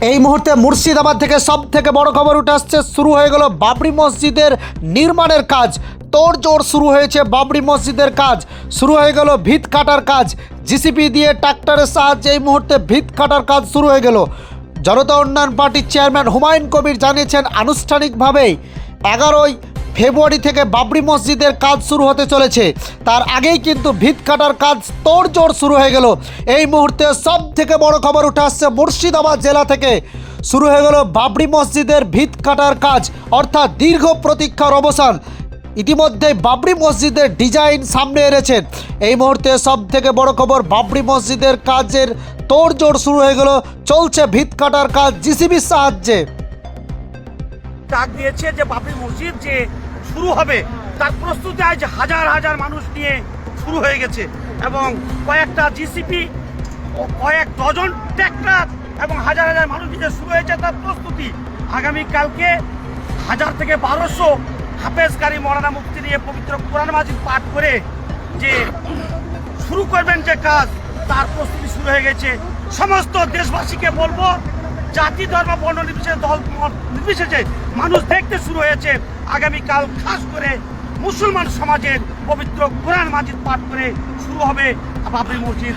এই মুহূর্তে মুর্শিদাবাদ থেকে সব থেকে বড় খবর উঠে আসছে। শুরু হয়ে গেল বাবরি মসজিদের নির্মাণের কাজ। তোড়জোড় শুরু হয়েছে বাবরি মসজিদের কাজ। শুরু হয়ে গেল ভিত কাটার কাজ। জিসিপি দিয়ে ট্রাক্টরের সাহায্যে এই মুহূর্তে ভিত কাটার কাজ শুরু হয়ে গেল। জনতা উন্নয়ন পার্টির চেয়ারম্যান হুমায়ুন কবির জানিয়েছেন আনুষ্ঠানিকভাবেই 11ই ফেব্রুয়ারি থেকে বাবরি মসজিদের কাজ শুরু হতে চলেছে। তার আগেই কিন্তু ভিত কাটার কাজ তোড়জোড় শুরু হয়ে গেল। এই মুহূর্তে সব থেকে বড় খবর উঠে আসছে মুর্শিদাবাদ জেলা থেকে। শুরু হয়ে গেল বাবরি মসজিদের ভিত কাটার কাজ, অর্থাৎ দীর্ঘ প্রতীক্ষার অবসান। ইতিমধ্যে বাবরি মসজিদের ডিজাইন সামনে এনেছেন। এই মুহূর্তে সব থেকে বড় খবর, বাবরি মসজিদের কাজের তোড়জোড় শুরু হয়ে গেল। চলছে ভিত কাটার কাজ জিসিবির সাহায্যে। ডাক দিয়েছে যে বাবরি মসজিদ যে শুরু হবে তার প্রস্তুতি আজ হাজার হাজার মানুষ নিয়ে শুরু হয়ে গেছে এবং কয়েকটা জিসিপি ও কয়েক ডজন ট্রাক্টর এবং হাজার হাজার মানুষ নিয়ে শুরু হয়েছে তার প্রস্তুতি। আগামীকালকে 1000 থেকে 1200 হাফেজকারী মৌলানা মুফতি নিয়ে পবিত্র কোরআন মাজিদ পাঠ করে যে শুরু করবেন যে কাজ, তার প্রস্তুতি শুরু হয়ে গেছে। সমস্ত দেশবাসীকে বলবো, জাতি ধর্ম বর্ণ নির্বিশেষে দল নির্বিশেষে মানুষ দেখতে শুরু হয়েছে। আগামীকাল খাস করে মুসলমান সমাজের পবিত্র কোরআন মাজিদ পাঠ করে শুরু হবে বাবরি মসজিদ।